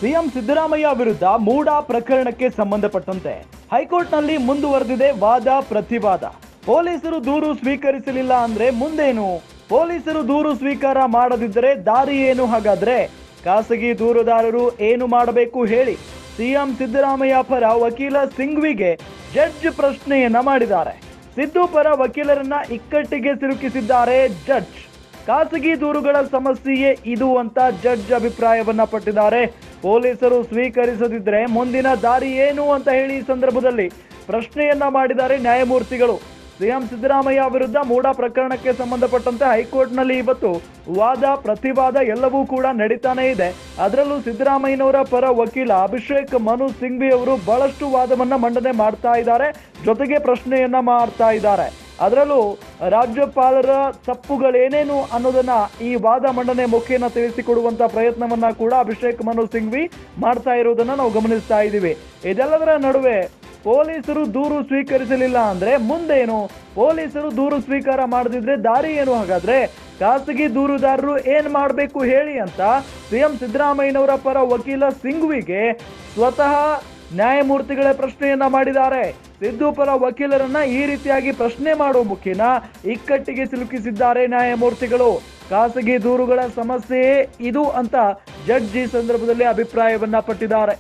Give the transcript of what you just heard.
CM Siddaramaiah ವಿರುದ್ಧ ಮೂಡಾ ಪ್ರಕರಣಕ್ಕೆ ಸಂಬಂಧಪಟ್ಟಂತೆ ಹೈಕೋರ್ಟ್ನಲ್ಲಿ ಮುಂದುವರೆದಿದೆ ವಾದ ಪ್ರತಿವಾದ. ಪೊಲೀಸರು ದೂರು ಸ್ವೀಕರಿಸಲಿಲ್ಲ ಅಂದ್ರೆ ಮುಂದೇನು? ಪೊಲೀಸರು ದೂರು ಸ್ವೀಕಾರ ಮಾಡದಿದ್ದರೆ ದಾರಿ ಏನು? ಹಾಗಾದ್ರೆ ಖಾಸಗಿ ದೂರುದಾರರು ಏನು ಮಾಡಬೇಕು ಹೇಳಿ? ಸಿಎಂ ಸಿದ್ದರಾಮಯ್ಯ ಪರ ವಕೀಲ ಸಿಂಘ್ವಿಗೆ ಜಡ್ಜ್ ಪ್ರಶ್ನೆಯನ್ನ ಮಾಡಿದ್ದಾರೆ. ಸಿದ್ದು ಪರ ವಕೀಲರನ್ನ ಇಕ್ಕಟ್ಟಿಗೆ ಸಿಲುಕಿಸಿದ್ದಾರೆ ಜಡ್ಜ್. ಖಾಸಗಿ ದೂರುಗಳ ಸಮಸ್ಯೆಯೇ ಇದು ಅಂತ ಜಡ್ಜ್ ಅಭಿಪ್ರಾಯವನ್ನ ಪಟ್ಟಿದ್ದಾರೆ. ಪೊಲೀಸರು ಸ್ವೀಕರಿಸದಿದ್ರೆ ಮುಂದಿನ ದಾರಿ ಏನು ಅಂತ ಹೇಳಿ ಈ ಸಂದರ್ಭದಲ್ಲಿ ಪ್ರಶ್ನೆಯನ್ನ ಮಾಡಿದ್ದಾರೆ ನ್ಯಾಯಮೂರ್ತಿಗಳು. ಸಿಎಂ ಸಿದ್ದರಾಮಯ್ಯ ವಿರುದ್ಧ ಮೂಡಾ ಪ್ರಕರಣಕ್ಕೆ ಸಂಬಂಧಪಟ್ಟಂತೆ ಹೈಕೋರ್ಟ್ನಲ್ಲಿ ಇವತ್ತು ವಾದ ಪ್ರತಿವಾದ ಎಲ್ಲವೂ ಕೂಡ ನಡೀತಾನೆ ಇದೆ. ಅದರಲ್ಲೂ ಸಿದ್ದರಾಮಯ್ಯನವರ ಪರ ವಕೀಲ ಅಭಿಷೇಕ್ ಮನು ಸಿಂಘ್ವಿ ಅವರು ಬಹಳಷ್ಟು ವಾದವನ್ನ ಮಂಡನೆ ಮಾಡ್ತಾ ಇದ್ದಾರೆ, ಜೊತೆಗೆ ಪ್ರಶ್ನೆಯನ್ನ ಮಾಡ್ತಾ ಇದ್ದಾರೆ. ಅದರಲ್ಲೂ ರಾಜ್ಯಪಾಲರ ತಪ್ಪುಗಳೇನೇನು ಅನ್ನೋದನ್ನ ಈ ವಾದ ಮಂಡನೆ ಮುಖೇನ ತಿಳಿಸಿಕೊಡುವಂತ ಪ್ರಯತ್ನವನ್ನ ಕೂಡ ಅಭಿಷೇಕ್ ಮನು ಸಿಂಘ್ವಿ ಮಾಡ್ತಾ ಇರುವುದನ್ನ ನಾವು ಗಮನಿಸ್ತಾ ಇದ್ದೀವಿ. ಇದೆಲ್ಲದರ ನಡುವೆ ಪೊಲೀಸರು ದೂರು ಸ್ವೀಕರಿಸಲಿಲ್ಲ ಅಂದ್ರೆ ಮುಂದೇನು? ಪೊಲೀಸರು ದೂರು ಸ್ವೀಕಾರ ಮಾಡದಿದ್ರೆ ದಾರಿ ಏನು? ಹಾಗಾದ್ರೆ ಖಾಸಗಿ ದೂರುದಾರರು ಏನ್ ಮಾಡಬೇಕು ಹೇಳಿ ಅಂತ ಸಿಎಂ ಸಿದ್ದರಾಮಯ್ಯನವರ ಪರ ವಕೀಲ ಸಿಂಘ್ವಿಗೆ ಸ್ವತಃ ನ್ಯಾಯಮೂರ್ತಿಗಳೇ ಪ್ರಶ್ನೆಯನ್ನ ಮಾಡಿದ್ದಾರೆ. ಸಿದ್ದು ಪರ ವಕೀಲರನ್ನ ಈ ರೀತಿಯಾಗಿ ಪ್ರಶ್ನೆ ಮಾಡುವ ಮುಖೇನ ಇಕ್ಕಟ್ಟಿಗೆ ಸಿಲುಕಿಸಿದ್ದಾರೆ ನ್ಯಾಯಮೂರ್ತಿಗಳು. ಖಾಸಗಿ ದೂರುಗಳ ಸಮಸ್ಯೆಯೇ ಇದು ಅಂತ ಜಡ್ಜ್ ಈ ಸಂದರ್ಭದಲ್ಲಿ ಅಭಿಪ್ರಾಯವನ್ನ ಪಟ್ಟಿದ್ದಾರೆ.